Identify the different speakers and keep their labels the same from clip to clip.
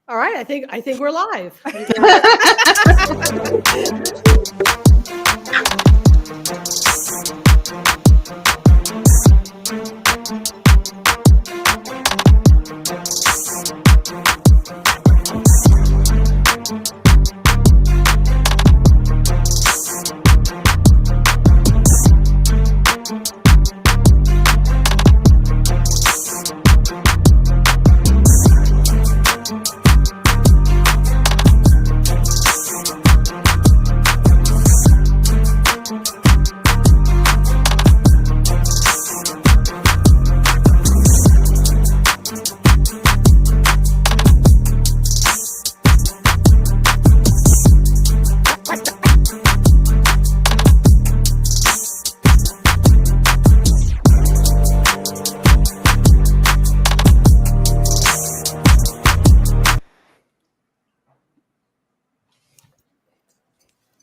Speaker 1: All right, I think we're live.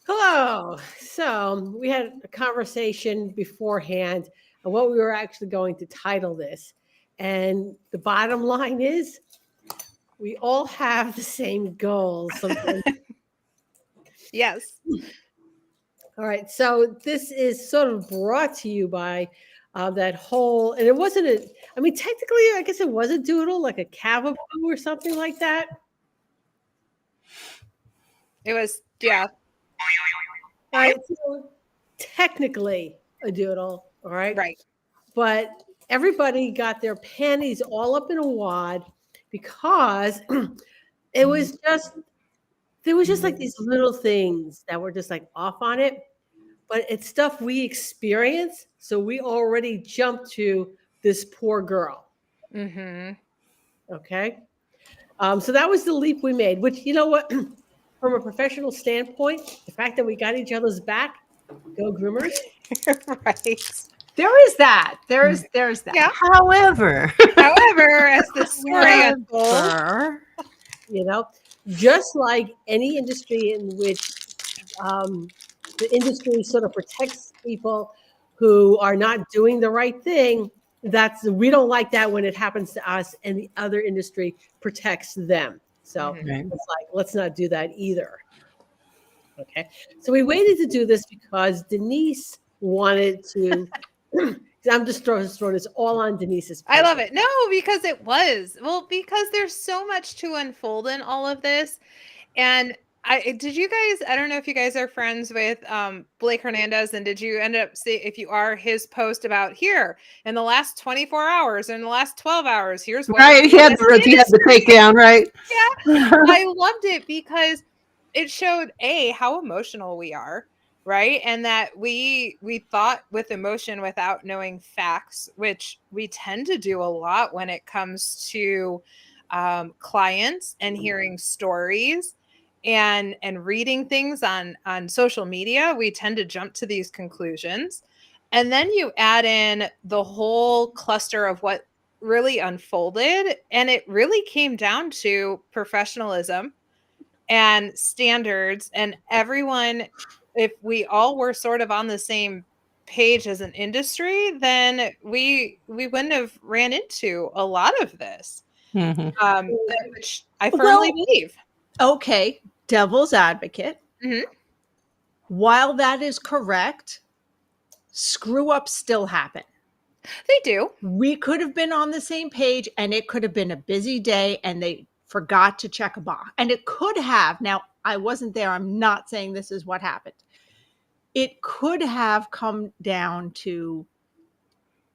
Speaker 1: Hello. So we had a conversation beforehand on what we were actually going to title this. And the bottom line is we all have the same goals. Sometimes.
Speaker 2: Yes.
Speaker 1: All right. So this is sort of brought to you by that whole, and it wasn't I mean, technically, I guess it was a doodle, like a cavapoo or something like that.
Speaker 2: It was, yeah.
Speaker 1: All right. So technically a doodle. All right.
Speaker 2: Right.
Speaker 1: But everybody got their panties all up in a wad because it was just there was just like these little things that were just like off on it, but it's stuff we experience, so we already jumped to this poor girl.
Speaker 2: Mm-hmm.
Speaker 1: Okay, so that was the leap we made. Which, you know what, from a professional standpoint, the fact that we got each other's back, go groomers.
Speaker 2: Right.
Speaker 3: There is that. There's that.
Speaker 2: Yeah.
Speaker 3: However,
Speaker 2: As the story unfolds.
Speaker 1: You know, just like any industry in which the industry sort of protects people who are not doing the right thing. We don't like that when it happens to us, and the other industry protects them. So
Speaker 2: Mhm.
Speaker 1: it's like, let's not do that either. Okay. So we waited to do this because Denise wanted to. I'm just throwing this all on Denise's plate.
Speaker 2: I love it. No, because it was. Well, because there's so much to unfold in all of this. And did you guys, I don't know if you guys are friends with Blake Hernandez, and did you end up if you are, his post about here in the last 24 hours, in the last 12 hours, here's what
Speaker 3: right? He had the takedown, right?
Speaker 2: Yeah. I loved it because it showed how emotional we are, right? And that we thought with emotion without knowing facts, which we tend to do a lot when it comes to clients and hearing stories and reading things on social media. We tend to jump to these conclusions, and then you add in the whole cluster of what really unfolded, and it really came down to professionalism and standards, and everyone, if we all were sort of on the same page as an industry, then we wouldn't have ran into a lot of this, which I firmly believe.
Speaker 3: Okay, devil's advocate.
Speaker 2: Mhm.
Speaker 3: While that is correct, screw ups still happen.
Speaker 2: They do.
Speaker 3: We could have been on the same page, and it could have been a busy day, and they forgot to check a box. And it could have. Now, I wasn't there. I'm not saying this is what happened. It could have come down to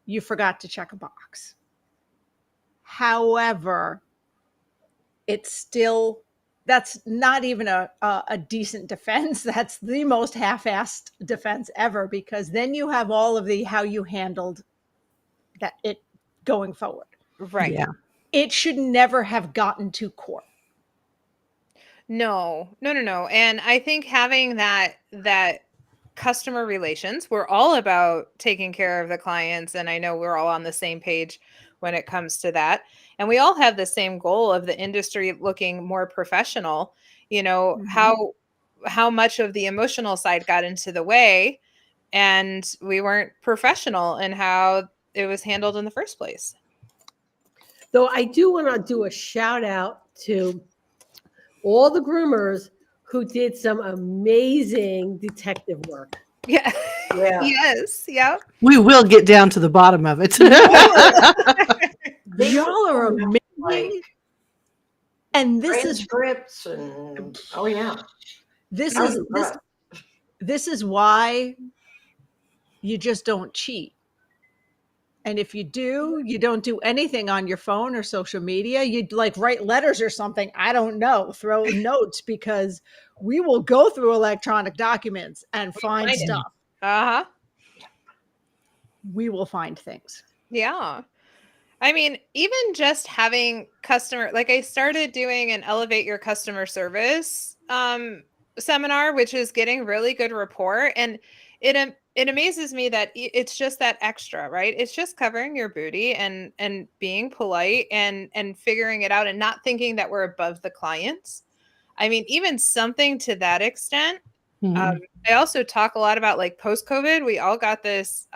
Speaker 3: you forgot to check a box. However, it's still, that's not even a decent defense. That's the most half-assed defense ever, because then you have all of the how you handled that it going forward.
Speaker 2: Right.
Speaker 3: Yeah. It should never have gotten to court.
Speaker 2: No. And I think having that customer relations, we're all about taking care of the clients, and I know we're all on the same page when it comes to that. And we all have the same goal of the industry looking more professional. How much of the emotional side got into the way, and we weren't professional in how it was handled in the first place.
Speaker 1: Though I do want to do a shout out to all the groomers who did some amazing detective work.
Speaker 2: Yeah.
Speaker 4: Yeah.
Speaker 2: Yes. Yep.
Speaker 5: We will get down to the bottom of it.
Speaker 4: They
Speaker 3: Y'all
Speaker 4: were
Speaker 3: are
Speaker 4: coming up
Speaker 3: amazing.
Speaker 4: like
Speaker 3: And this is
Speaker 4: transcripts and oh yeah,
Speaker 3: this
Speaker 4: I was
Speaker 3: is this
Speaker 4: impressed.
Speaker 3: this is why you just don't cheat. And if you do, you don't do anything on your phone or social media. You'd like write letters or something. I don't know, throw notes, because we will go through electronic documents and find
Speaker 2: find it.
Speaker 3: stuff.
Speaker 2: Uh-huh.
Speaker 3: We will find things.
Speaker 2: Yeah. I mean, even just having customer, like I started doing an elevate your customer service seminar, which is getting really good rapport. And it amazes me that it's just that extra, right? It's just covering your booty and being polite and figuring it out and not thinking that we're above the clients. I mean, even something to that extent.
Speaker 5: Mhm.
Speaker 2: I also talk a lot about like post-COVID, we all got this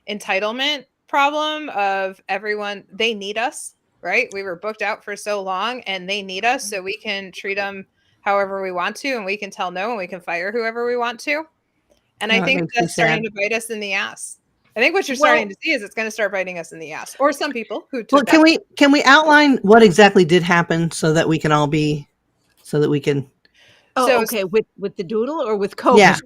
Speaker 2: entitlement problem of everyone, they need us, right? We were booked out for so long and they need us so we can treat them however we want to, and we can tell no and we can fire whoever we want to. And
Speaker 5: Oh,
Speaker 2: I
Speaker 5: that
Speaker 2: think
Speaker 5: makes me
Speaker 2: that's starting
Speaker 5: sad.
Speaker 2: to bite us in the ass. I think what you're
Speaker 3: Well-
Speaker 2: starting to see is it's going to start biting us in the ass, or some people who took
Speaker 5: Well,
Speaker 2: that.
Speaker 5: can we outline what exactly did happen so that we can all be so that we can
Speaker 3: Oh,
Speaker 2: So-
Speaker 3: okay. With the doodle or with COVID?
Speaker 5: Yeah.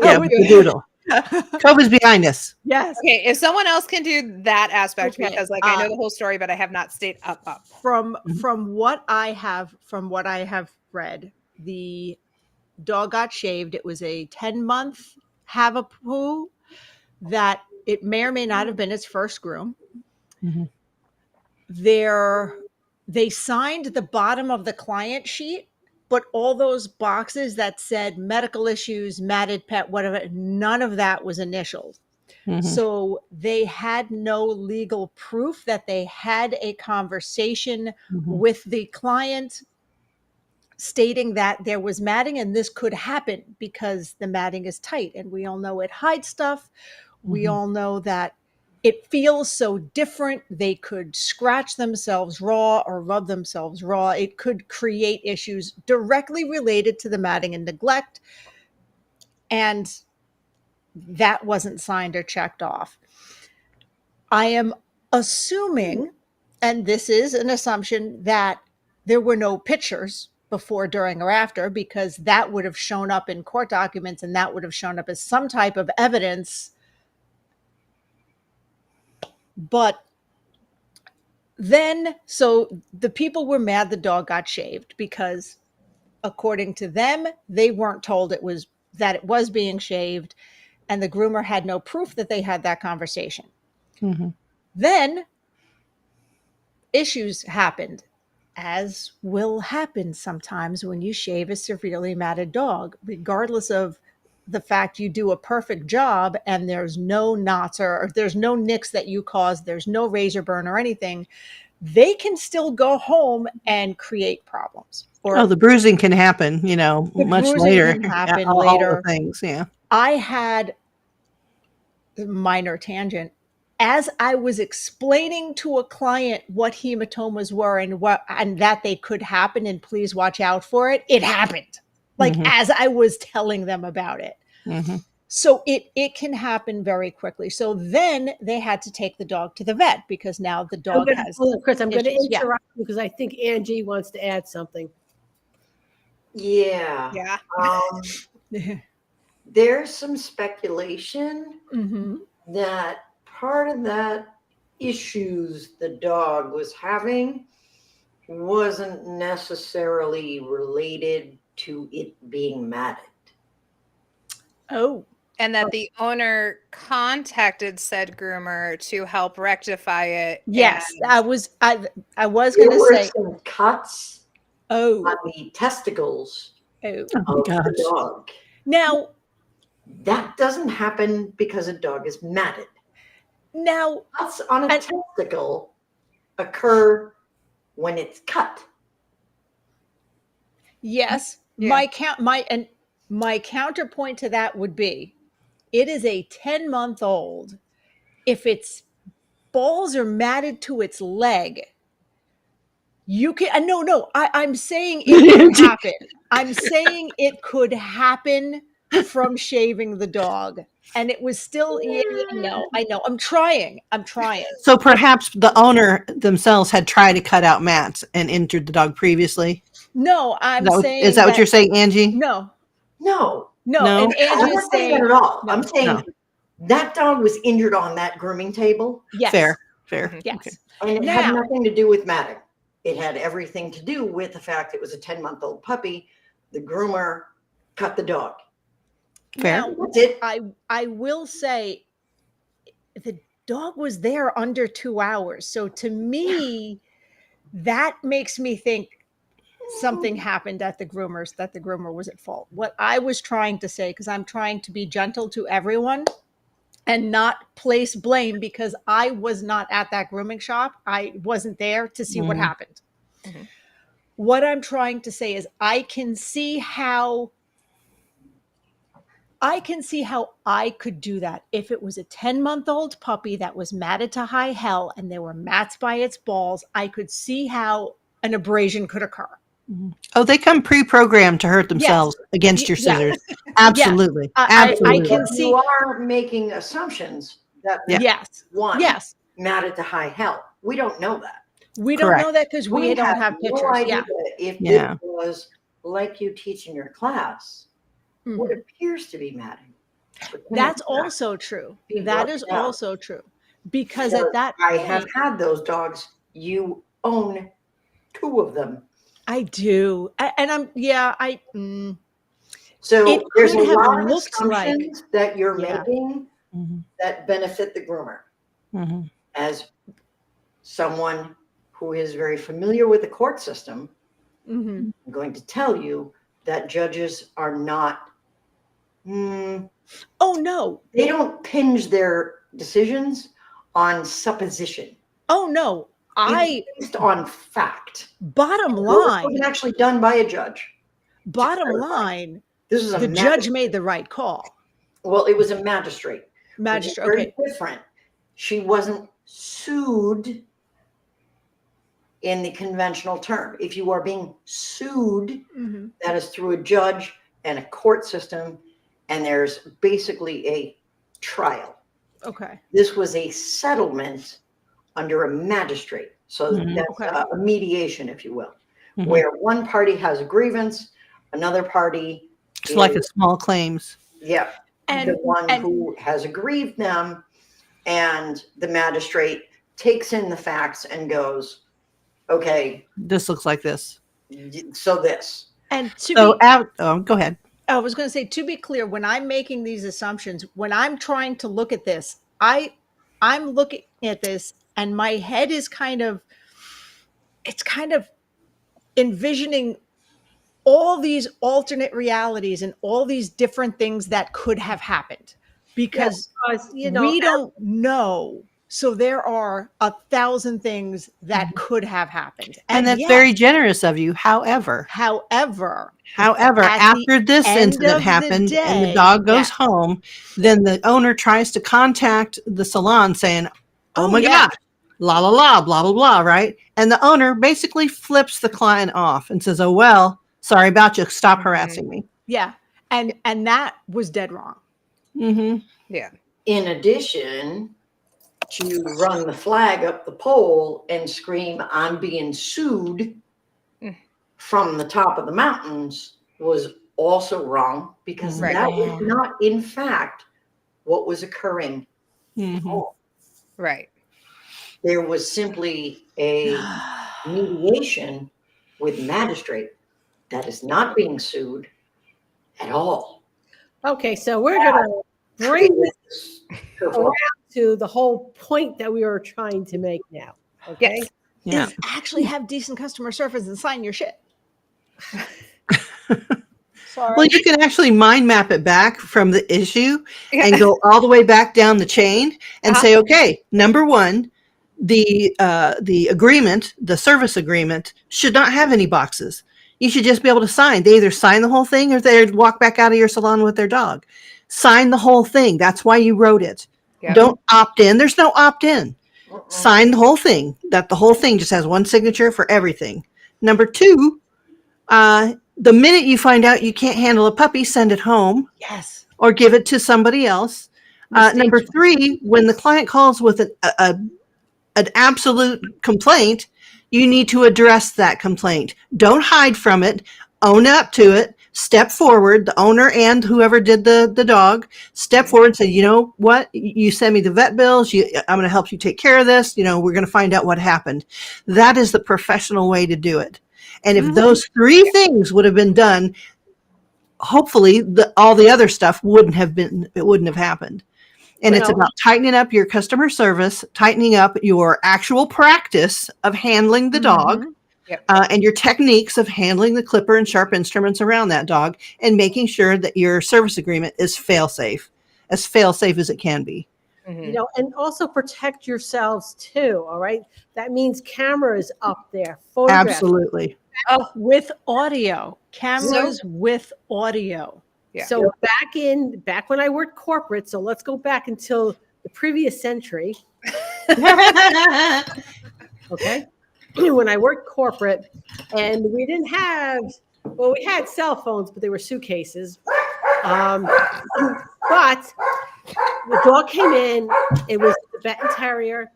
Speaker 5: yeah
Speaker 3: With
Speaker 5: with the doodle. COVID's behind us.
Speaker 3: Yes.
Speaker 2: Okay, if someone else can do that aspect,
Speaker 3: Okay,
Speaker 2: because like I know the whole story, but I have not stayed up.
Speaker 3: From
Speaker 5: Mhm.
Speaker 3: from what I have read, the dog got shaved. It was a 10-month Havapoo that it may or may not have been its first groom.
Speaker 5: Mhm.
Speaker 3: They signed the bottom of the client sheet, but all those boxes that said medical issues, matted pet, whatever, none of that was initialed.
Speaker 5: Mhm.
Speaker 3: So they had no legal proof that they had a conversation
Speaker 5: Mhm.
Speaker 3: with the client stating that there was matting and this could happen because the matting is tight. And we all know it hides stuff. We
Speaker 5: Mhm.
Speaker 3: all know that it feels so different. They could scratch themselves raw or rub themselves raw. It could create issues directly related to the matting and neglect. And that wasn't signed or checked off. I am assuming, and this is an assumption, that there were no pictures before, during, or after, because that would have shown up in court documents and that would have shown up as some type of evidence. But then, so the people were mad the dog got shaved because, according to them, they weren't told it was being shaved, and the groomer had no proof that they had that conversation.
Speaker 5: Mhm.
Speaker 3: Then issues happened, as will happen sometimes when you shave a severely matted dog, regardless of the fact you do a perfect job and there's no knots or there's no nicks that you caused, there's no razor burn or anything, they can still go home and create problems. Or
Speaker 5: Oh, the bruising can happen,
Speaker 3: The
Speaker 5: much
Speaker 3: bruising
Speaker 5: later.
Speaker 3: can happen
Speaker 5: all
Speaker 3: later.
Speaker 5: the things, yeah.
Speaker 3: I had a minor tangent. As I was explaining to a client what hematomas were and that they could happen and please watch out for it, it happened. Like
Speaker 5: Mhm.
Speaker 3: as I was telling them about it.
Speaker 5: Mhm.
Speaker 3: So it can happen very quickly. So then they had to take the dog to the vet because now the dog has
Speaker 1: Hold on, Chris, I'm going to
Speaker 3: issues. Yeah.
Speaker 1: interrupt you because I think Angie wants to add something.
Speaker 4: Yeah.
Speaker 2: Yeah.
Speaker 4: There's some speculation
Speaker 3: Mhm.
Speaker 4: that part of that issues the dog was having wasn't necessarily related to it being matted.
Speaker 3: Oh,
Speaker 2: And that the owner contacted said groomer to help rectify it.
Speaker 3: yes.
Speaker 2: and-
Speaker 3: I was
Speaker 4: There
Speaker 3: going to
Speaker 4: were
Speaker 3: say,
Speaker 4: some cuts
Speaker 3: oh,
Speaker 4: on the testicles
Speaker 3: oh.
Speaker 5: Oh,
Speaker 4: of
Speaker 5: gosh.
Speaker 4: the dog.
Speaker 3: Now,
Speaker 4: That doesn't happen because a dog is matted. Cuts on a
Speaker 3: And-
Speaker 4: testicle occur when it's cut.
Speaker 3: yes,
Speaker 2: Yeah.
Speaker 3: my counterpoint to that would be, it is a 10-month-old. If its balls are matted to its leg, You can no. I'm saying it could happen. I'm saying it could happen from shaving the dog, and it was still. Yeah, I know. I'm trying.
Speaker 5: So perhaps the owner themselves had tried to cut out mats and injured the dog previously.
Speaker 3: No, I'm saying
Speaker 5: Is that what you're saying, Angie?
Speaker 3: No,
Speaker 4: No,
Speaker 5: No.
Speaker 3: and
Speaker 4: I'm
Speaker 3: Angie
Speaker 4: not
Speaker 3: is
Speaker 4: saying
Speaker 3: saying
Speaker 4: that at all.
Speaker 3: no.
Speaker 4: I'm saying
Speaker 5: No.
Speaker 4: that dog was injured on that grooming table,
Speaker 3: yes,
Speaker 5: Fair.
Speaker 3: yes.
Speaker 5: Okay.
Speaker 4: and it had
Speaker 3: Now-
Speaker 4: nothing to do with matting. It had everything to do with the fact it was a 10-month-old puppy. The groomer cut the dog.
Speaker 5: Fair.
Speaker 3: Now,
Speaker 4: That's it.
Speaker 3: I will say the dog was there under 2 hours. So to me, that makes me think something happened at the groomers, that the groomer was at fault. What I was trying to say, because I'm trying to be gentle to everyone and not place blame, because I was not at that grooming shop. I wasn't there to see what
Speaker 5: Mhm.
Speaker 3: happened.
Speaker 2: Mhm.
Speaker 3: What I'm trying to say is I can see how I could do that if it was a 10-month-old puppy that was matted to high hell and there were mats by its balls. I could see how an abrasion could occur.
Speaker 5: Oh, they come pre-programmed to hurt themselves against your
Speaker 3: Yeah.
Speaker 5: scissors. Absolutely.
Speaker 3: I
Speaker 5: Absolutely.
Speaker 3: can
Speaker 4: But
Speaker 3: see-
Speaker 4: you are making assumptions that
Speaker 5: Yeah.
Speaker 3: Yes.
Speaker 4: one
Speaker 3: Yes.
Speaker 4: matted to high hell. We don't know that.
Speaker 3: We don't
Speaker 5: Correct.
Speaker 3: know that because we don't have
Speaker 4: no
Speaker 3: pictures.
Speaker 4: idea
Speaker 3: Yeah.
Speaker 4: if
Speaker 5: Yeah.
Speaker 4: this was like you teach in your class, what
Speaker 3: Mhm.
Speaker 4: appears to be matting. But can
Speaker 3: That's
Speaker 4: it not
Speaker 3: also true.
Speaker 4: be
Speaker 3: That
Speaker 4: worked
Speaker 3: is
Speaker 4: out?
Speaker 3: also true. Because
Speaker 4: So
Speaker 3: at that
Speaker 4: I
Speaker 3: point,
Speaker 4: have had those dogs. You own 2 of them.
Speaker 3: I do. And I'm,
Speaker 4: So
Speaker 3: It
Speaker 4: there's a
Speaker 3: could have
Speaker 4: lot of
Speaker 3: looked like-
Speaker 4: assumptions that you're
Speaker 3: Yeah.
Speaker 4: making
Speaker 5: Mhm.
Speaker 4: that benefit the groomer.
Speaker 5: Mhm.
Speaker 4: As someone who is very familiar with the court system,
Speaker 3: Mhm.
Speaker 4: I'm going to tell you that judges are not,
Speaker 3: Oh, no.
Speaker 4: they don't hinge their decisions on supposition.
Speaker 3: Oh, no.
Speaker 4: It's based on fact.
Speaker 3: Bottom
Speaker 4: It
Speaker 3: line,
Speaker 4: wasn't actually done by a judge.
Speaker 3: bottom
Speaker 4: clarify.
Speaker 3: line,
Speaker 4: This is a
Speaker 3: the judge made the right call.
Speaker 4: Well, it was a magistrate. which is
Speaker 3: Magistrate.
Speaker 4: very
Speaker 3: Okay.
Speaker 4: different. She wasn't sued in the conventional term. If you are being sued,
Speaker 3: Mhm.
Speaker 4: that is through a judge and a court system, and there's basically a trial.
Speaker 3: Okay.
Speaker 4: This was a settlement under a magistrate. So
Speaker 5: Mhm.
Speaker 4: that's
Speaker 3: Okay.
Speaker 4: a mediation, if you will,
Speaker 5: Mhm.
Speaker 4: where one party has a grievance, another party
Speaker 5: It's like a
Speaker 4: is,
Speaker 5: small claims.
Speaker 4: yeah,
Speaker 3: And
Speaker 4: the one
Speaker 3: and-
Speaker 4: who has aggrieved them, and the magistrate takes in the facts and goes, okay,
Speaker 5: This looks like this.
Speaker 4: so this.
Speaker 3: and to
Speaker 5: So
Speaker 3: be,
Speaker 5: go ahead.
Speaker 3: I was going to say, to be clear, when I'm making these assumptions, when I'm trying to look at this, I'm looking at this and my head is kind of envisioning all these alternate realities and all these different things that could have happened because
Speaker 1: Because,
Speaker 3: we don't know. So there are 1,000 things that could have happened.
Speaker 5: And that's
Speaker 3: yes,
Speaker 5: very generous of you. However,
Speaker 3: however,
Speaker 5: However,
Speaker 3: At the
Speaker 5: after this
Speaker 3: end of
Speaker 5: incident
Speaker 3: the
Speaker 5: happened and the
Speaker 3: day,
Speaker 5: dog goes
Speaker 3: yes.
Speaker 5: home, then the owner tries to contact the salon saying, oh my
Speaker 3: yeah.
Speaker 5: God, la la la, blah, blah, blah, right? And the owner basically flips the client off and says, oh, well, sorry about you. Stop harassing me.
Speaker 3: Yeah. And that was dead wrong.
Speaker 5: Mm-hmm.
Speaker 2: Yeah.
Speaker 4: In addition, to run the flag up the pole and scream, I'm being sued from the top of the mountains was also wrong because
Speaker 2: Right.
Speaker 4: that was not, in fact, what was occurring.
Speaker 5: Mm-hmm.
Speaker 2: Right.
Speaker 4: There was simply a mediation with magistrate that is not being sued at all.
Speaker 1: Okay, so we're going to bring this around to the whole point that we were trying to make now. Okay.
Speaker 2: Yes.
Speaker 5: Yeah.
Speaker 3: Is actually have decent customer service and sign your shit. Sorry.
Speaker 5: Well, you can actually mind map it back from the issue and go all the way back down the chain and say, okay, number one, the agreement, the service agreement should not have any boxes. You should just be able to sign. They either sign the whole thing or they walk back out of your salon with their dog. Sign the whole thing. That's why you wrote it.
Speaker 2: Yep.
Speaker 5: Don't opt in. There's no opt in. Sign the whole thing. That the whole thing just has one signature for everything. Number two, the minute you find out you can't handle a puppy, send it home
Speaker 3: Yes.
Speaker 5: or give it to somebody else. Number three, when the client calls with an absolute complaint, you need to address that complaint. Don't hide from it. Own up to it. Step forward, the owner and whoever did the dog, step forward and say, you know what, you send me the vet bills, I'm going to help you take care of this, we're going to find out what happened. That is the professional way to do it. And if those three things would have been done, hopefully all the other stuff wouldn't have happened. And it's about tightening up your customer service, tightening up your actual practice of handling the dog.
Speaker 2: Yep.
Speaker 5: And your techniques of handling the clipper and sharp instruments around that dog, and making sure that your service agreement is fail-safe as it can be.
Speaker 1: And also protect yourselves too. All right. That means cameras up there, photographs.
Speaker 5: Absolutely.
Speaker 3: With audio, cameras with audio.
Speaker 2: Yeah.
Speaker 1: So back when I worked corporate, so let's go back until the previous century. Okay. When I worked corporate, and we didn't have, we had cell phones, but they were suitcases. But the dog came in, it was the Tibetan Terrier,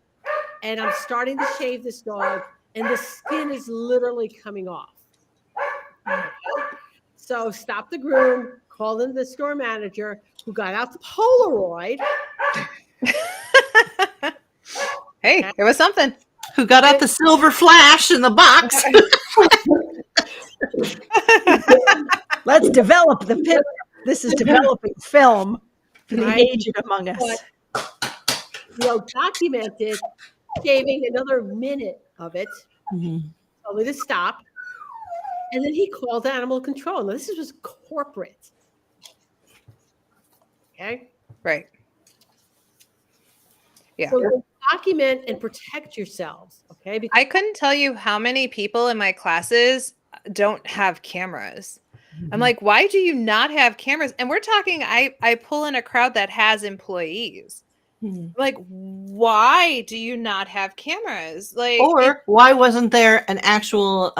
Speaker 1: and I'm starting to shave this dog, and the skin is literally coming off. So stop the groom, called in the store manager, who got out the Polaroid.
Speaker 2: Hey, it was something.
Speaker 5: Who got out the silver flash in the box.
Speaker 3: Let's develop the picture. This is developing film for the aged among us.
Speaker 1: Documented, shaving another minute of it. Told me to stop. And then he called animal control. Now, this was corporate. Okay?
Speaker 2: Right. Yeah.
Speaker 1: So document and protect yourselves. Okay? Because
Speaker 2: I couldn't tell you how many people in my classes don't have cameras. I'm like, why do you not have cameras? And we're talking, I pull in a crowd that has employees. Like, why do you not have cameras? Like,
Speaker 5: or why wasn't there an actual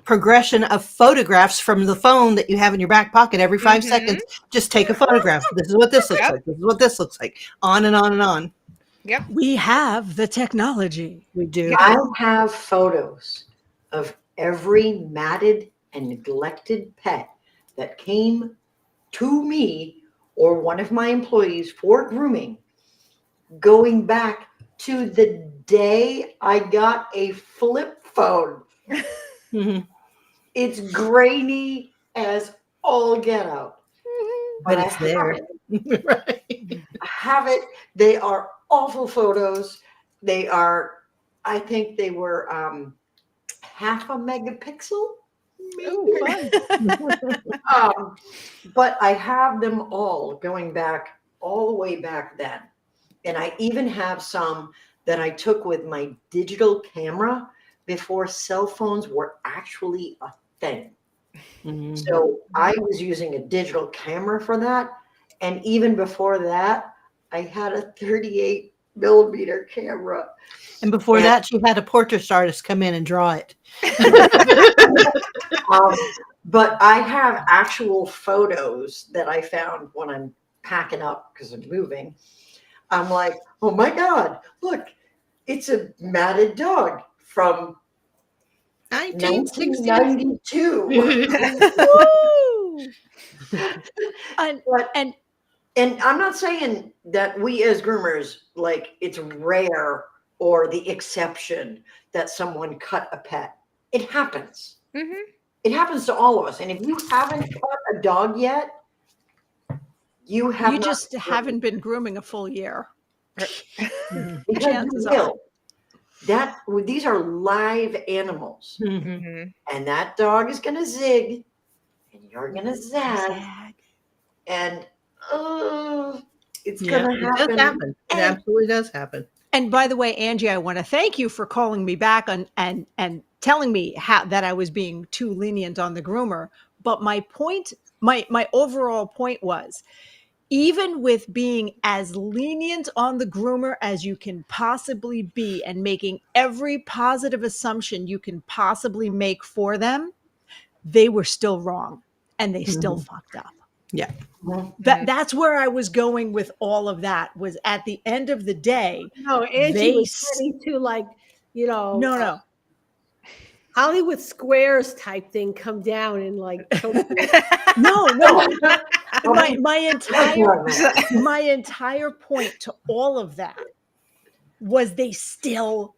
Speaker 5: progression of photographs from the phone that you have in your back pocket every 5 seconds? Just take a photograph. This is what this looks like. This is what this looks like. On and on and on.
Speaker 2: Yep.
Speaker 3: We have the technology.
Speaker 5: We do.
Speaker 4: I have photos of every matted and neglected pet that came to me or one of my employees for grooming, going back to the day I got a flip phone. It's grainy as all get out.
Speaker 5: But it's there.
Speaker 4: Right. I have it. They are awful photos. They are, I think they were half a megapixel. But I have them all going back all the way back then. And I even have some that I took with my digital camera before cell phones were actually a thing. So I was using a digital camera for that. And even before that, I had a 38 millimeter camera.
Speaker 5: And before that, she had a portrait artist come in and draw it.
Speaker 4: But I have actual photos that I found when I'm packing up because I'm moving. I'm like, oh my God, look, it's a matted dog from 1992. And I'm not saying that we as groomers, like it's rare or the exception that someone cut a pet. It happens. It happens to all of us. And if you haven't cut a dog yet, you
Speaker 3: just haven't been grooming a full year.
Speaker 4: Because these are live animals. And that dog is going to zig and you're going to zag. And it's going to happen.
Speaker 5: It does happen. It absolutely does happen.
Speaker 3: And by the way, Angie, I want to thank you for calling me back and telling me that I was being too lenient on the groomer. But my point, my overall point was, even with being as lenient on the groomer as you can possibly be and making every positive assumption you can possibly make for them, they were still wrong and they still fucked up.
Speaker 5: Yeah.
Speaker 3: That's where I was going with all of that, was at the end of the day,
Speaker 1: No, Angie
Speaker 3: they
Speaker 1: was getting to like,
Speaker 3: no.
Speaker 1: Hollywood Squares type thing come down and like choke you.
Speaker 3: No.
Speaker 4: That's
Speaker 3: My entire point to all of that was they still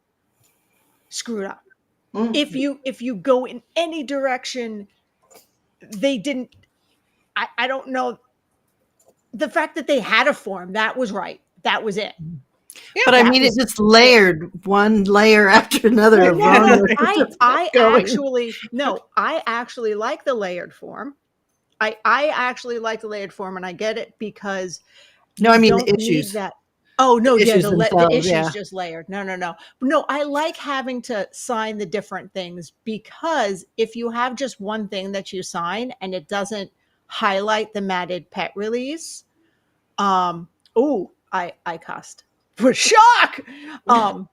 Speaker 3: screwed up.
Speaker 4: Mhm.
Speaker 3: If you go in any direction, they didn't. I don't know. The fact that they had a form, that was right. That was it.
Speaker 5: But I mean, it just layered one layer after another. Of wrong.
Speaker 3: I
Speaker 5: going.
Speaker 3: actually like the layered form. I actually like the layered form, and I get it because
Speaker 5: No, I mean the
Speaker 3: don't need
Speaker 5: issues.
Speaker 3: that. Oh no,
Speaker 5: The
Speaker 3: yeah,
Speaker 5: issues
Speaker 3: the
Speaker 5: themselves,
Speaker 3: issues
Speaker 5: yeah.
Speaker 3: just layered. No. I like having to sign the different things, because if you have just one thing that you sign and it doesn't highlight the matted pet release, I cussed for shock.
Speaker 4: I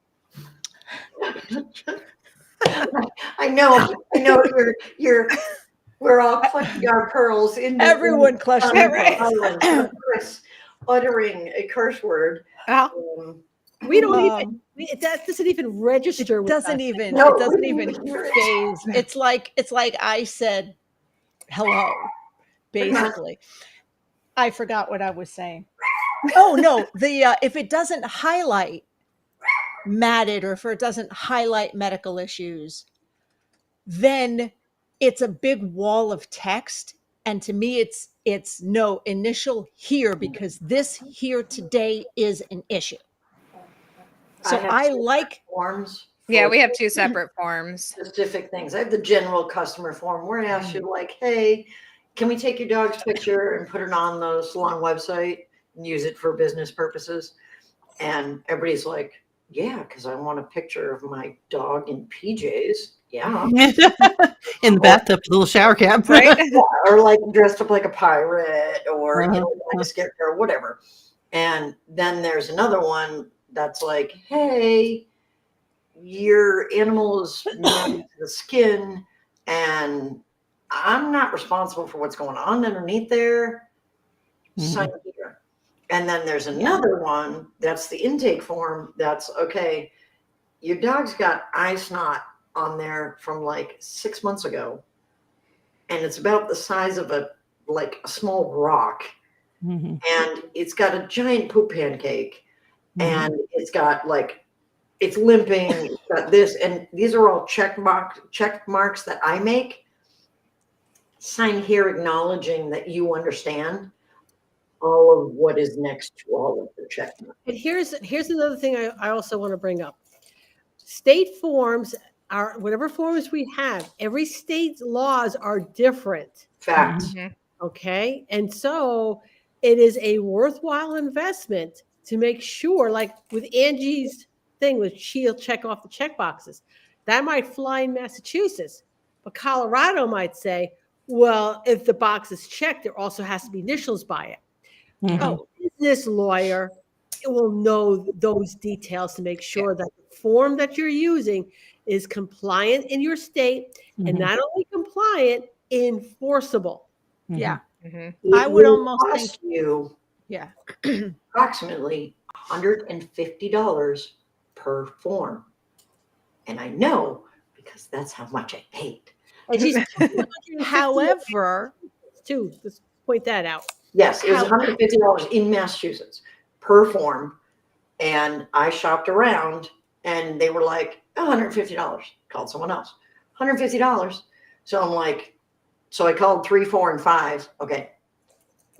Speaker 4: know. We're all clutching our pearls in the
Speaker 3: Everyone clutching
Speaker 4: in
Speaker 3: their
Speaker 4: the
Speaker 3: pearls.
Speaker 4: silence of Chris uttering a curse word.
Speaker 1: We don't even, that doesn't even register with us.
Speaker 3: It
Speaker 4: No,
Speaker 3: doesn't
Speaker 4: we
Speaker 3: even
Speaker 4: didn't hear it.
Speaker 3: phase. It's like I said hello, basically. I forgot what I was saying. Oh no, the if it doesn't highlight matted, or if it doesn't highlight medical issues, then it's a big wall of text. And to me, it's no initial here, because this here today is an issue. So
Speaker 4: have
Speaker 3: I
Speaker 4: two
Speaker 3: like
Speaker 4: forms.
Speaker 2: Yeah,
Speaker 4: for
Speaker 2: we have two separate forms.
Speaker 4: specific things. I have the general customer form where I ask you like, hey, can we take your dog's picture and put it on the salon website and use it for business purposes? And everybody's like, yeah, because I want a picture of my dog in PJs. Yeah.
Speaker 5: In the bathtub with a little shower cap.
Speaker 2: Right?
Speaker 4: Or like dressed up like a pirate, or
Speaker 5: Uh-huh.
Speaker 4: like a scarecrow or whatever. And then there's another one that's like, hey, your animal is matted to the skin, and I'm not responsible for what's going on underneath there. Sign here. And then there's another one that's the intake form. That's okay. Your dog's got eye snot on there from like 6 months ago, and it's about the size of a small rock,
Speaker 5: Mhm.
Speaker 4: and it's got a giant poop pancake,
Speaker 5: Mhm.
Speaker 4: and it's got like, it's limping, it's got this, and these are all check marks that I make. Sign here acknowledging that you understand all of what is next to all of the check marks.
Speaker 1: And here's another thing I also want to bring up. State forms are, whatever forms we have, every state's laws are different.
Speaker 4: Facts.
Speaker 1: Okay. And so it is a worthwhile investment to make sure, like with Angie's thing, with she'll check off the check boxes. That might fly in Massachusetts, but Colorado might say, well, if the box is checked, there also has to be initials by it.
Speaker 5: Mhm.
Speaker 1: Oh, business lawyer will know those details to make sure that the form that you're using is compliant in your state, and
Speaker 5: Mhm.
Speaker 1: not only compliant, enforceable.
Speaker 3: Yeah.
Speaker 2: Mhm.
Speaker 3: I would almost think-
Speaker 4: cost you
Speaker 3: Yeah.
Speaker 4: approximately $150 per form. And I know because that's how much I paid.
Speaker 1: And she's
Speaker 3: However,
Speaker 1: too. Let's point that out.
Speaker 4: Yes, it was
Speaker 3: How-
Speaker 4: $150 in Massachusetts per form. And I shopped around and they were like, $150. Called someone else, $150. So I'm like, so I called 3, 4, and 5. Okay.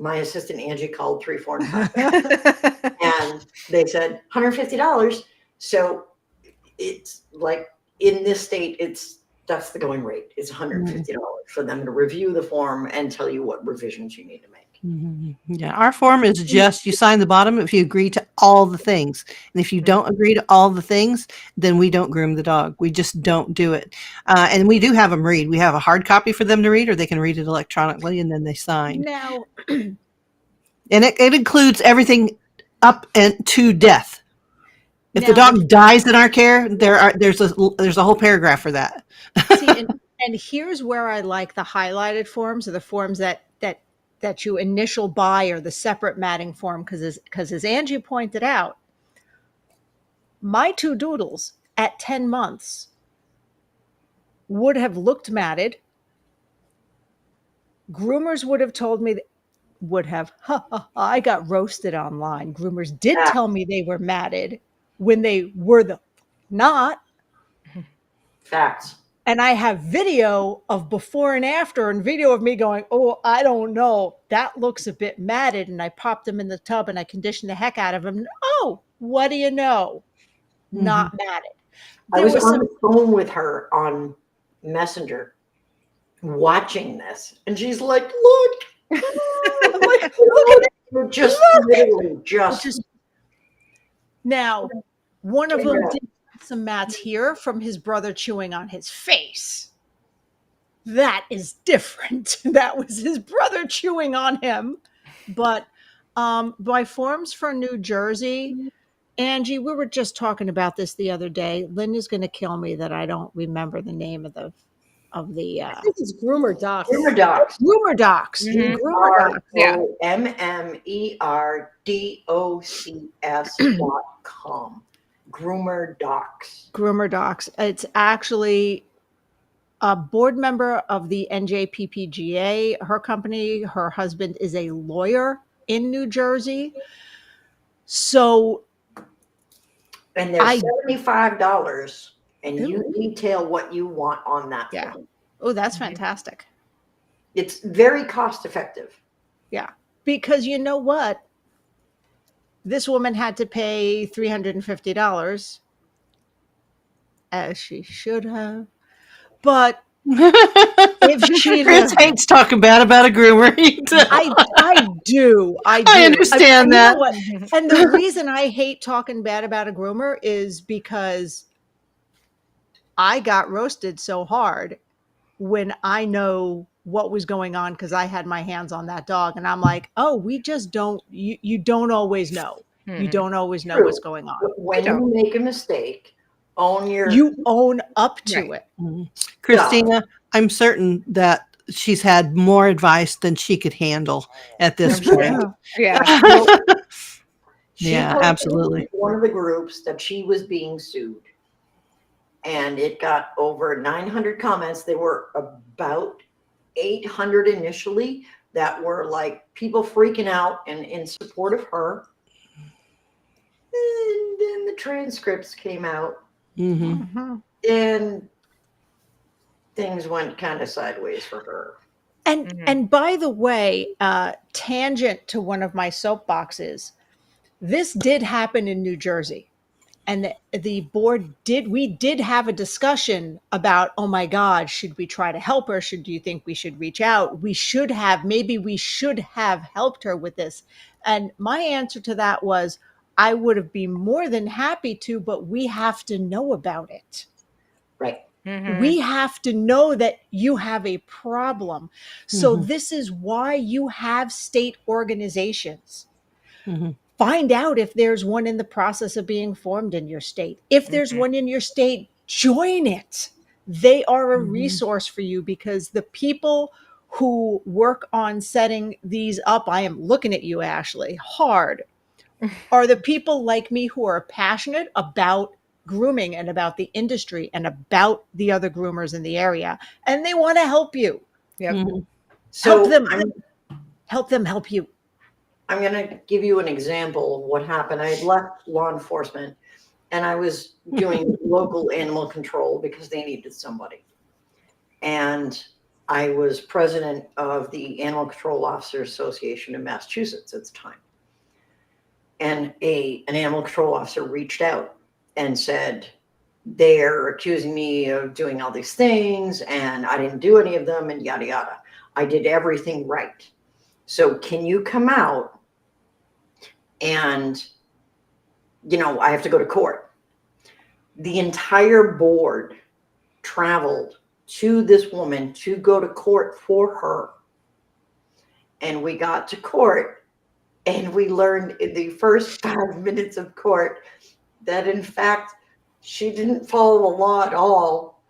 Speaker 4: My assistant Angie called 3, 4, and 5. And they said $150. So it's like in this state, that's the going rate. It's $150 for them to review the form and tell you what revisions you need to make.
Speaker 5: Mhm. Yeah, our form is just you sign the bottom if you agree to all the things, and if you don't agree to all the things, then we don't groom the dog. We just don't do it. And we do have them read. We have a hard copy for them to read, or they can read it electronically, and then they sign.
Speaker 3: now
Speaker 5: And it includes everything up and to death. If the
Speaker 3: Now,
Speaker 5: dog dies in our care, there's a whole paragraph for that.
Speaker 3: see, and here's where I like the highlighted forms, or the forms that you initial buy, or the separate matting form, because as Angie pointed out, my 2 doodles at 10 months would have looked matted. Groomers would have told me, I got roasted online. Groomers did
Speaker 4: Ah.
Speaker 3: tell me they were matted when they were not.
Speaker 4: Facts.
Speaker 3: And I have video of before and after, and video of me going, oh, I don't know. That looks a bit matted. And I popped them in the tub and I conditioned the heck out of them. Oh, what do you know? Not matted.
Speaker 4: I
Speaker 3: There
Speaker 4: was
Speaker 3: was
Speaker 4: on
Speaker 3: some,
Speaker 4: the phone with her on Messenger watching this, and she's like, look. I'm like, look at it. You're just literally just
Speaker 3: now, one of them
Speaker 4: Yeah.
Speaker 3: did have some mats here from his brother chewing on his face. That is different. That was his brother chewing on him. But by forms for New Jersey, Angie, we were just talking about this the other day. Lynn is going to kill me that I don't remember the name of the
Speaker 1: I think it's Groomer Docs.
Speaker 4: Groomer Docs.
Speaker 3: Groomer Docs.
Speaker 2: Mhm.
Speaker 3: Groomer Docs.
Speaker 2: Yeah.
Speaker 4: GROOMERDOCS.com. Groomer Docs.
Speaker 3: Groomer Docs. It's actually a board member of the NJPPGA. Her company, her husband is a lawyer in New Jersey. So
Speaker 4: And they're
Speaker 3: I-
Speaker 4: $75, and you
Speaker 3: Ooh.
Speaker 4: detail what you want on that
Speaker 3: Yeah.
Speaker 4: form.
Speaker 3: oh, that's fantastic.
Speaker 4: It's very cost effective.
Speaker 3: Because you know what? This woman had to pay $350, as she should have. But if she'd
Speaker 5: Chris
Speaker 3: have,
Speaker 5: hates talking bad about a groomer.
Speaker 3: I do.
Speaker 5: I understand
Speaker 3: you know
Speaker 5: that.
Speaker 3: what? And the reason I hate talking bad about a groomer is because I got roasted so hard when I know what was going on, because I had my hands on that dog, and I'm like, oh, we just don't. You don't always know. You
Speaker 2: Mhm.
Speaker 3: don't always know
Speaker 4: True.
Speaker 3: what's going on.
Speaker 4: But when
Speaker 2: don't.
Speaker 4: you make a mistake, own your
Speaker 3: You own up to
Speaker 2: Right.
Speaker 3: it.
Speaker 5: Christina, I'm certain that she's had more advice than she could handle at this
Speaker 4: I'm sure.
Speaker 5: point.
Speaker 2: Yeah.
Speaker 4: She
Speaker 5: Yeah,
Speaker 4: posted
Speaker 5: absolutely.
Speaker 4: in one of the groups that she was being sued. And it got over 900 comments. There were about 800 initially that were like people freaking out and in support of her. And then the transcripts came out,
Speaker 5: hmm
Speaker 3: Mhm.
Speaker 4: and things went kind of sideways for her.
Speaker 3: And
Speaker 2: Mhm.
Speaker 3: and by the way, tangent to one of my soapboxes, this did happen in New Jersey, and the board we did have a discussion about, oh my God, should we try to help her? Do you think we should reach out? We should have helped her with this. And my answer to that was, I would have been more than happy to, but we have to know about it.
Speaker 4: Right.
Speaker 2: Mhm.
Speaker 3: We have to know that you have a problem. So
Speaker 5: Mhm.
Speaker 3: this is why you have state organizations.
Speaker 5: Mhm.
Speaker 3: Find out if there's one in the process of being formed in your state. If there's
Speaker 2: Mhm.
Speaker 3: one in your state, join it. They are a
Speaker 5: Mhm.
Speaker 3: resource for you, because the people who work on setting these up, I am looking at you, Ashley, hard, are the people like me who are passionate about grooming and about the industry and about the other groomers in the area, and they want to help you.
Speaker 2: Yep.
Speaker 5: Mhm.
Speaker 4: So
Speaker 3: Help them.
Speaker 4: I'm
Speaker 3: Help them help you.
Speaker 4: I'm going to give you an example of what happened. I had left law enforcement and I was doing local animal control because they needed somebody. And I was president of the Animal Control Officers Association in Massachusetts at the time. And an animal control officer reached out and said, they're accusing me of doing all these things and I didn't do any of them and yada, yada. I did everything right. So can you come out and, I have to go to court. The entire board traveled to this woman to go to court for her. And we got to court And we learned in the first 5 minutes of court that, in fact, she didn't follow the law at all.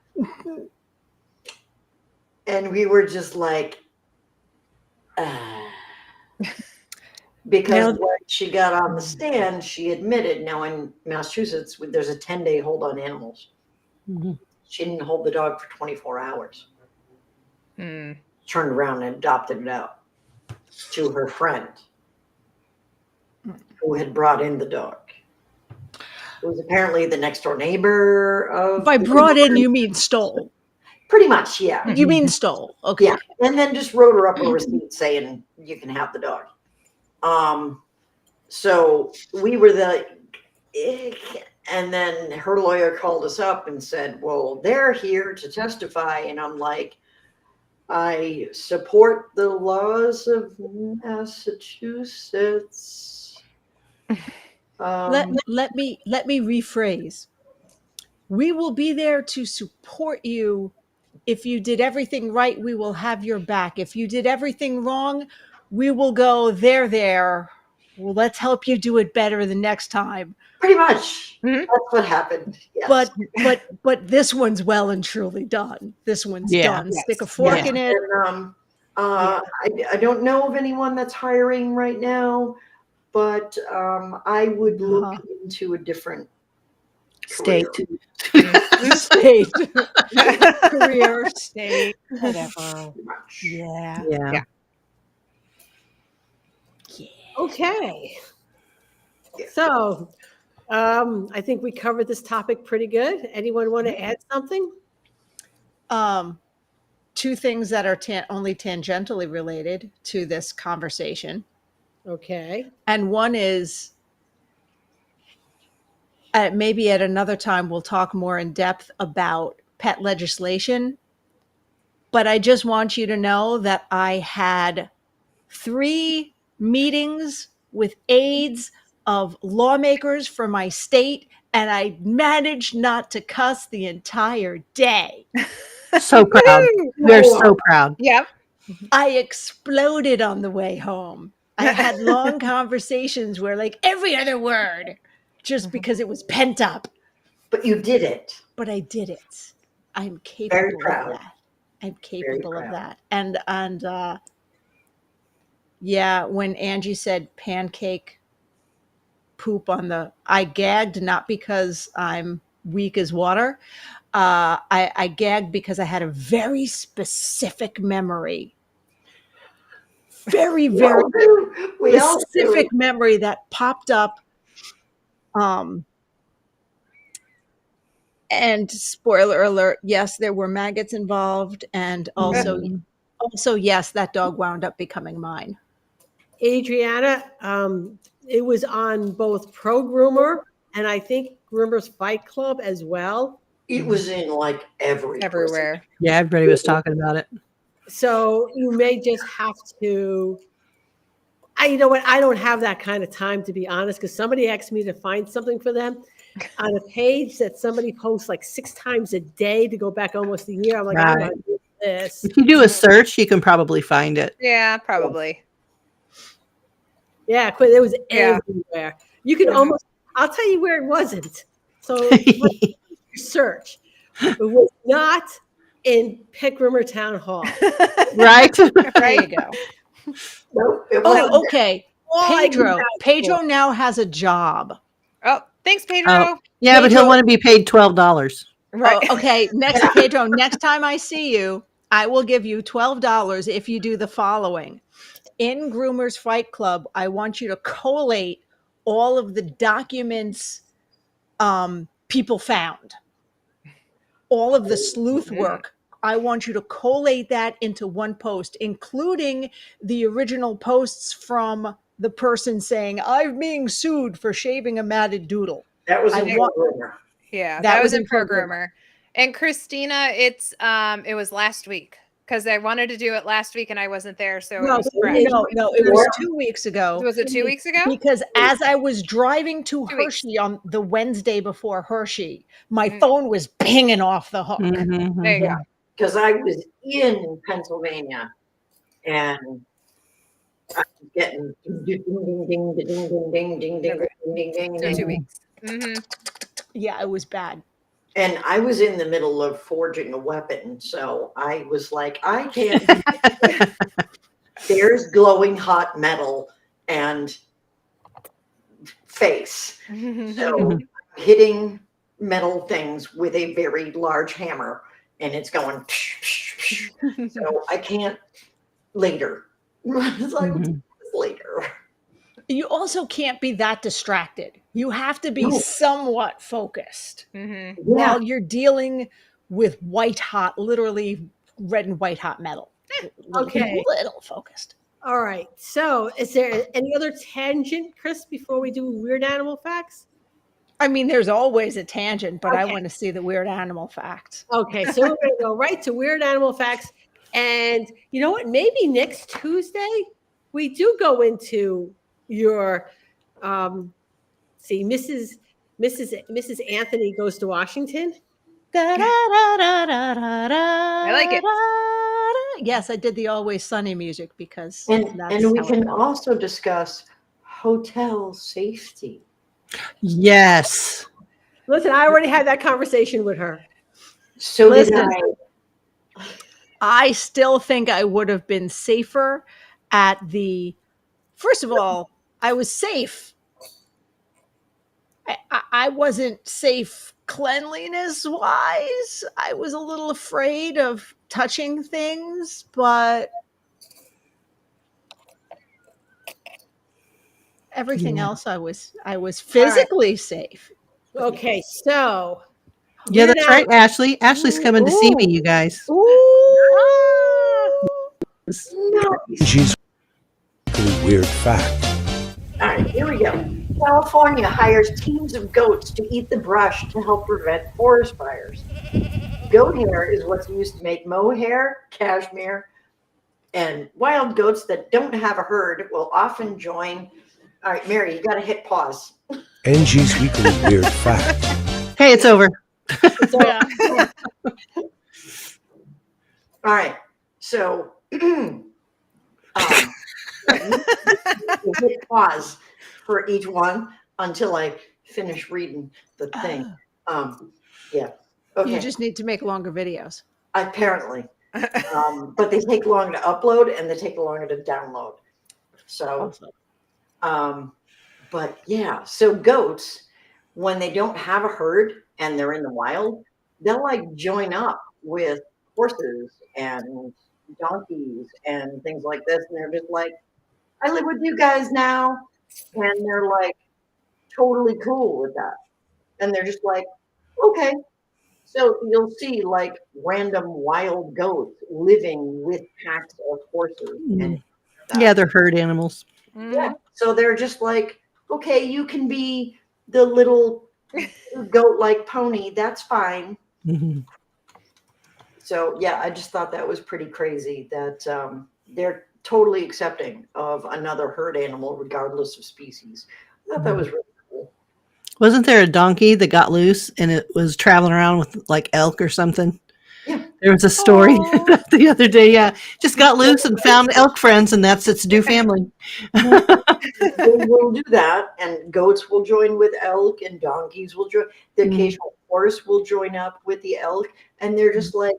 Speaker 4: And we were just like, because
Speaker 3: Now-
Speaker 4: when she got on the stand, she admitted. Now in Massachusetts, there's a 10-day hold on animals.
Speaker 5: Mhm.
Speaker 4: She didn't hold the dog for 24 hours.
Speaker 2: Hmm.
Speaker 4: Turned around and adopted it out to her friend who had brought in the dog. It was apparently the next door neighbor of.
Speaker 3: By brought in, you mean stole.
Speaker 4: Pretty much, yeah.
Speaker 3: You mean stole. Okay.
Speaker 4: Yeah. And then just wrote her up a receipt saying you can have the dog. So we were and then her lawyer called us up and said, well, they're here to testify. And I'm like, I support the laws of Massachusetts.
Speaker 3: Let me rephrase. We will be there to support you. If you did everything right, we will have your back. If you did everything wrong, we will go there. Well, let's help you do it better the next time.
Speaker 4: Pretty much.
Speaker 2: Mhm.
Speaker 4: That's what happened. Yes.
Speaker 3: But this one's well and truly done. This one's
Speaker 5: Yeah.
Speaker 3: done.
Speaker 2: Yes.
Speaker 3: Stick a fork
Speaker 5: Yeah.
Speaker 3: in it.
Speaker 4: And, I don't know of anyone that's hiring right now, but I would look into a different
Speaker 5: State.
Speaker 4: career.
Speaker 3: State. Career, state, whatever.
Speaker 4: Pretty much.
Speaker 3: Yeah.
Speaker 5: Yeah.
Speaker 1: Okay.
Speaker 4: Yeah.
Speaker 1: So, I think we covered this topic pretty good. Anyone want to add something?
Speaker 3: Two things that are only tangentially related to this conversation.
Speaker 1: Okay.
Speaker 3: And one is maybe at another time we'll talk more in depth about pet legislation. But I just want you to know that I had 3 meetings with aides of lawmakers for my state, and I managed not to cuss the entire day.
Speaker 5: So proud. We're so proud.
Speaker 2: Yep.
Speaker 3: I exploded on the way home. I had long conversations where, like, every other word, just because it was pent up.
Speaker 4: But you did it.
Speaker 3: But I did it. I'm
Speaker 4: Very
Speaker 3: capable
Speaker 4: proud.
Speaker 3: of that. I'm capable of
Speaker 4: proud.
Speaker 3: that. And yeah, when Angie said pancake poop I gagged, not because I'm weak as water. I gagged because I had a very specific memory. Very, very
Speaker 4: We all do.
Speaker 3: specific memory that popped up. And spoiler alert, yes, there were maggots involved. And also, yes, that dog wound up becoming mine.
Speaker 1: Adriana, it was on both Pro Groomer and I think Groomers Fight Club as well.
Speaker 4: It was in like
Speaker 2: Everywhere.
Speaker 5: Yeah, everybody was talking about it.
Speaker 1: So you may just have to. You know what? I don't have that kind of time, to be honest, because somebody asked me to find something for them on a page that somebody posts like 6 times a day to go back almost a year. I'm like, I'm
Speaker 5: Right.
Speaker 1: not doing this.
Speaker 5: If you do a search, you can probably find it.
Speaker 2: Yeah, probably.
Speaker 1: Yeah, it was
Speaker 2: Yeah.
Speaker 1: everywhere. You can almost. I'll tell you where it wasn't. So search. It was not in Pick Groomer Town Hall.
Speaker 5: Right?
Speaker 3: There you go.
Speaker 4: Nope, it wasn't.
Speaker 3: Oh, okay.
Speaker 1: All I can vouch
Speaker 3: Pedro
Speaker 1: for.
Speaker 3: now has a job.
Speaker 2: Oh, thanks, Pedro.
Speaker 5: Oh. Yeah, but he'll want to be paid $12.
Speaker 2: Right.
Speaker 3: Oh, okay. Pedro, next time I see you, I will give you $12 if you do the following. In Groomers Fight Club, I want you to collate all of the documents people found. All of the sleuth work. I want you to collate that into one post, including the original posts from the person saying, I'm being sued for shaving a matted doodle.
Speaker 4: That was
Speaker 3: I
Speaker 4: in
Speaker 3: want-
Speaker 4: Groomer.
Speaker 2: Yeah,
Speaker 3: That
Speaker 2: that
Speaker 3: was
Speaker 2: was in
Speaker 3: in Pro
Speaker 2: Programmer. And Christina, it was last week because I wanted to do it last week and I wasn't there, so
Speaker 1: No,
Speaker 2: it was
Speaker 1: but
Speaker 2: fresh.
Speaker 3: No, it was 2 weeks ago.
Speaker 2: Was it 2 weeks ago?
Speaker 3: Because as I was driving to
Speaker 2: 2 weeks.
Speaker 3: Hershey on the Wednesday before Hershey, my
Speaker 2: Mm.
Speaker 3: phone was pinging off the hook.
Speaker 5: Mhm.
Speaker 2: There you go.
Speaker 4: Because I was in Pennsylvania and getting ding, ding, ding, ding, ding, ding, ding, ding, ding, ding, ding,
Speaker 2: So
Speaker 4: ding.
Speaker 2: 2 weeks. Hmm.
Speaker 3: Yeah, it was bad.
Speaker 4: And I was in the middle of forging a weapon, so I was like, I can't. Do this. There's glowing hot metal and face. So I'm hitting metal things with a very large hammer, and it's going. So I can't later. It's like
Speaker 5: Mhm.
Speaker 4: later.
Speaker 3: You also can't be that distracted. You have to be
Speaker 4: No.
Speaker 3: somewhat focused
Speaker 2: Hmm.
Speaker 4: Yeah.
Speaker 3: while you're dealing with white hot, literally red and white hot metal.
Speaker 1: Okay.
Speaker 3: Little focused.
Speaker 1: All right. So, is there any other tangent, Chris, before we do weird animal facts?
Speaker 3: I mean, there's always a tangent, but I
Speaker 1: Okay.
Speaker 3: want to see the weird animal facts.
Speaker 1: Okay, so we're going to go right to weird animal facts. And you know what? Maybe next Tuesday we do go into your Mrs. Anthony goes to Washington.
Speaker 3: I
Speaker 2: like it.
Speaker 3: Yes, I did the Always Sunny music because
Speaker 4: And
Speaker 3: that's
Speaker 4: we
Speaker 3: how it
Speaker 4: can
Speaker 3: goes.
Speaker 4: also discuss hotel safety.
Speaker 5: Yes.
Speaker 1: Listen, I already had that conversation with her.
Speaker 4: So did
Speaker 3: Listen.
Speaker 4: I.
Speaker 3: I still think I would have been safer at the. First of all, I was safe. I wasn't safe cleanliness wise. I was a little afraid of touching things, but everything
Speaker 5: Yeah.
Speaker 3: else I was physically safe.
Speaker 1: Okay, so
Speaker 5: Yeah,
Speaker 1: weird
Speaker 5: that's right, Ashley. Ashley's coming to see me,
Speaker 3: Ooh.
Speaker 5: you guys.
Speaker 3: Ooh.
Speaker 4: No.
Speaker 6: Angie's weird fact.
Speaker 4: All right, here we go. California hires teams of goats to eat the brush to help prevent forest fires. Goat hair is what's used to make mohair, cashmere, and wild goats that don't have a herd will often join. All right, Mary, you got to hit pause.
Speaker 6: Angie's weekly weird fact.
Speaker 5: Hey, it's over.
Speaker 1: So,
Speaker 3: Yeah.
Speaker 4: All right, so you hit pause for each one until I finish reading the thing. Yeah. Okay.
Speaker 3: You just need to make longer videos.
Speaker 4: Apparently, but they take long to upload and they take longer to download. So, but yeah, so goats, when they don't have a herd and they're in the wild, they'll like join up with horses and donkeys and things like this, and they're just like, I live with you guys now, and they're like totally cool with that, and they're just like, okay. So you'll see like random wild goats living with packs of horses. And
Speaker 5: Yeah, they're herd animals.
Speaker 4: yeah. So they're just like, okay, you can be the little goat like pony. That's fine.
Speaker 5: Mm-hmm.
Speaker 4: So yeah, I just thought that was pretty crazy that they're totally accepting of another herd animal, regardless of species. I thought that was really cool.
Speaker 5: Wasn't there a donkey that got loose and it was traveling around with like elk or something?
Speaker 4: Yeah.
Speaker 5: There was a story
Speaker 3: Aw.
Speaker 5: the other day. Yeah. Just got loose and found elk friends, and that's its new family.
Speaker 4: They will do that, and goats will join with elk, and donkeys will join. The
Speaker 5: Mhm.
Speaker 4: occasional horse will join up with the elk, and they're just like,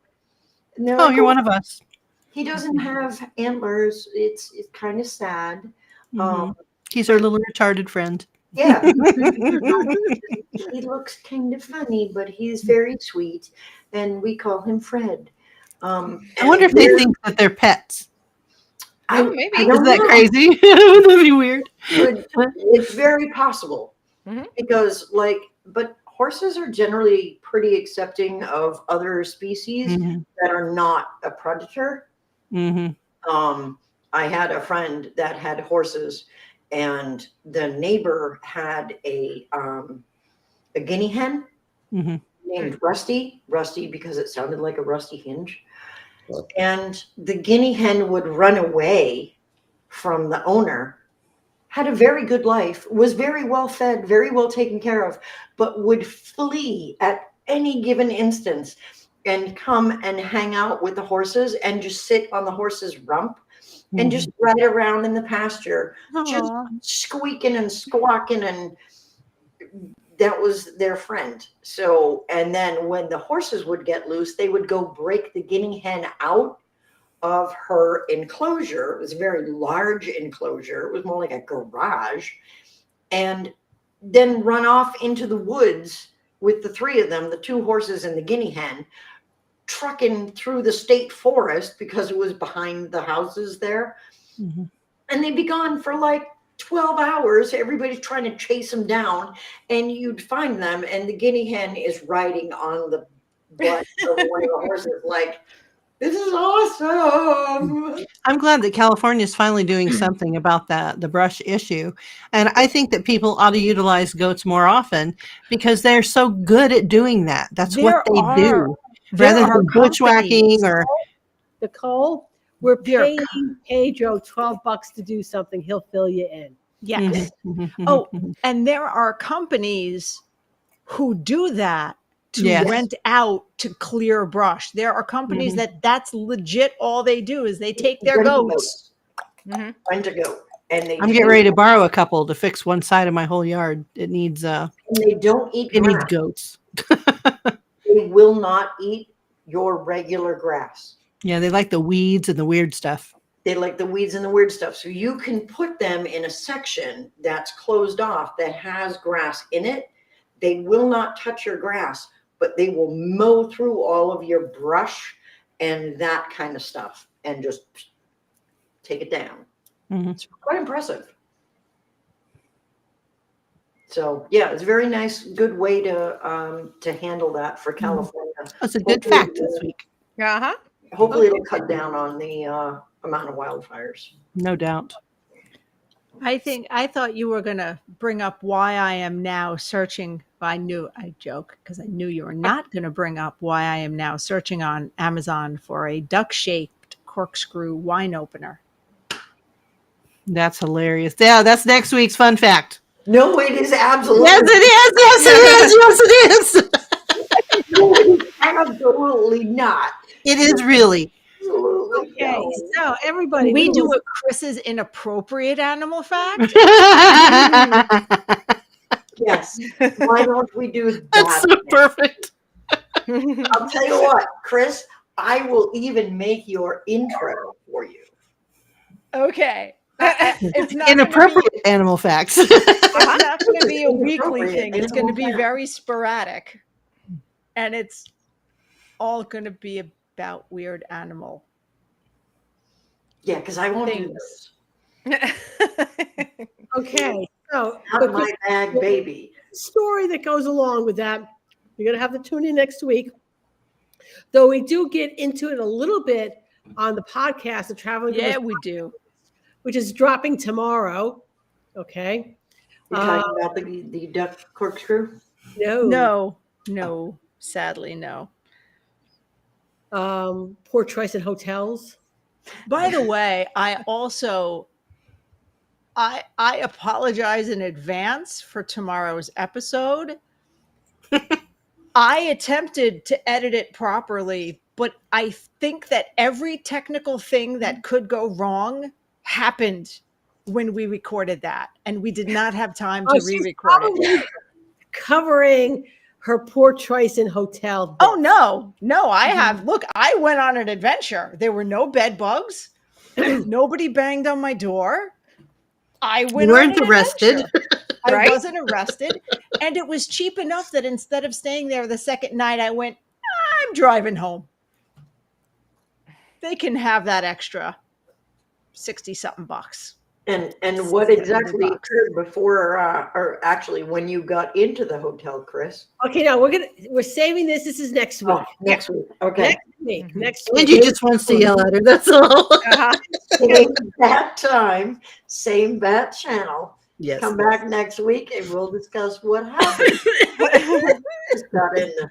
Speaker 4: and they're
Speaker 5: Oh,
Speaker 4: like,
Speaker 5: you're one of us.
Speaker 4: he doesn't have antlers. It's kind of sad.
Speaker 5: Mhm. He's our little retarded friend.
Speaker 4: Yeah, he looks kind of funny, but he's very sweet, and we call him Fred.
Speaker 5: I wonder if they think that they're pets.
Speaker 2: Oh, maybe.
Speaker 4: I don't
Speaker 5: Isn't that
Speaker 4: know.
Speaker 5: crazy? Wouldn't that be weird?
Speaker 4: It's very possible
Speaker 2: Mhm.
Speaker 4: because, like, but horses are generally pretty accepting of other species
Speaker 5: Mhm.
Speaker 4: that are not a predator.
Speaker 5: Mhm.
Speaker 4: I had a friend that had horses, and the neighbor had a guinea hen
Speaker 5: Mhm.
Speaker 4: named Rusty because it sounded like a rusty hinge. And the guinea hen would run away from the owner, had a very good life, was very well fed, very well taken care of, but would flee at any given instance and come and hang out with the horses and just sit on the horse's rump and just ride around in the pasture, just
Speaker 3: Aw.
Speaker 4: squeaking and squawking, and that was their friend. So, and then when the horses would get loose, they would go break the guinea hen out of her enclosure. It was a very large enclosure. It was more like a garage, and then run off into the woods with the three of them, the two horses and the guinea hen, trucking through the state forest because it was behind the houses there.
Speaker 5: Mhm.
Speaker 4: And they'd be gone for like 12 hours. Everybody's trying to chase them down, and you'd find them, and the guinea hen is riding on the butt of one of the horses, like, this is awesome.
Speaker 5: I'm glad that California is finally doing something about the brush issue. And I think that people ought to utilize goats more often because they're so good at doing that. That's what they do.
Speaker 3: There
Speaker 5: Rather
Speaker 3: are
Speaker 5: than bushwhacking
Speaker 3: companies.
Speaker 5: or
Speaker 1: Nicole, we're
Speaker 3: There-
Speaker 1: paying Pedro $12 to do something. He'll fill you in.
Speaker 3: Yes.
Speaker 5: Mhm, mhm,
Speaker 3: Oh,
Speaker 5: mhm.
Speaker 3: and there are companies who do that to
Speaker 5: Yes.
Speaker 3: rent out to clear brush. There are companies
Speaker 5: Mhm.
Speaker 3: that's legit all they do is they take their
Speaker 4: Rent a
Speaker 3: goats.
Speaker 2: Mhm.
Speaker 4: Rent a goat. And they
Speaker 5: I'm getting ready to borrow a couple to fix one side of my whole yard. It needs
Speaker 4: and they don't eat
Speaker 5: it needs
Speaker 4: grass.
Speaker 5: goats.
Speaker 4: They will not eat your regular grass.
Speaker 5: Yeah, they like the weeds and the weird stuff.
Speaker 4: They like the weeds and the weird stuff. So you can put them in a section that's closed off that has grass in it. They will not touch your grass, but they will mow through all of your brush and that kind of stuff and just take it down.
Speaker 5: Mhm.
Speaker 4: It's quite impressive. So yeah, it's a very nice, good way to handle that for California.
Speaker 5: That's a good fact this week.
Speaker 2: Uh-huh.
Speaker 4: Hopefully it'll cut down on the amount of wildfires.
Speaker 5: No doubt.
Speaker 3: I thought you were going to bring up why I am now searching. I joke because I knew you were not going to bring up why I am now searching on Amazon for a duck-shaped corkscrew wine opener.
Speaker 5: That's hilarious. Yeah, that's next week's fun fact.
Speaker 4: No, it is absolutely.
Speaker 5: Yes, it is. Yes, it is. Yes, it is.
Speaker 4: No, it is absolutely not.
Speaker 5: It is really.
Speaker 4: Absolutely.
Speaker 1: Okay,
Speaker 4: no.
Speaker 1: so everybody,
Speaker 3: We do a Chris's inappropriate animal fact.
Speaker 4: Yes. Why don't we do
Speaker 5: That's
Speaker 4: that?
Speaker 5: so perfect.
Speaker 4: I'll tell you what, Chris, I will even make your intro for you.
Speaker 3: Okay. It's not gonna be-
Speaker 5: Inappropriate animal facts.
Speaker 3: It's not going to be a weekly
Speaker 4: Inappropriate
Speaker 3: thing. It's going to be
Speaker 4: animal
Speaker 3: very sporadic. And it's all going to be about weird animal
Speaker 4: Yeah, because I won't do
Speaker 3: things.
Speaker 4: this.
Speaker 1: okay. So
Speaker 4: Not
Speaker 1: but
Speaker 4: my bag, baby.
Speaker 1: the story that goes along with that, you're gonna have to tune in next week. Though we do get into it a little bit on the podcast, the Traveling
Speaker 3: Yeah,
Speaker 1: Goodness,
Speaker 3: we do.
Speaker 1: which is dropping tomorrow. Okay.
Speaker 4: You're talking about the duck corkscrew?
Speaker 3: No, sadly, no.
Speaker 1: Poor choice in hotels.
Speaker 3: By the way, I also I apologize in advance for tomorrow's episode. I attempted to edit it properly, but I think that every technical thing that could go wrong happened when we recorded that, and we did not have time to
Speaker 1: she's
Speaker 3: re-record it.
Speaker 1: probably covering her poor choice in hotel.
Speaker 3: Oh no, I have. Look, I went on an adventure. There were no bed bugs. Nobody banged on my door. I went.
Speaker 5: You weren't
Speaker 3: on an
Speaker 5: arrested.
Speaker 3: adventure. I
Speaker 2: Right?
Speaker 3: wasn't arrested, and it was cheap enough that instead of staying there the second night, I went. I'm driving home. They can have that extra 60-something bucks.
Speaker 4: And
Speaker 3: $70
Speaker 4: what exactly occurred before, or actually when you got into the hotel, Chris?
Speaker 1: Okay, now we're saving this. This is next week.
Speaker 4: Oh, next week. Okay.
Speaker 1: Next week.
Speaker 2: Mhm.
Speaker 1: Next week.
Speaker 5: Angie just wants to yell at her. That's all.
Speaker 2: Uh-huh.
Speaker 4: Same bat time, same bat channel.
Speaker 5: Yes.
Speaker 4: Come back next week and we'll discuss what happened. Just got in the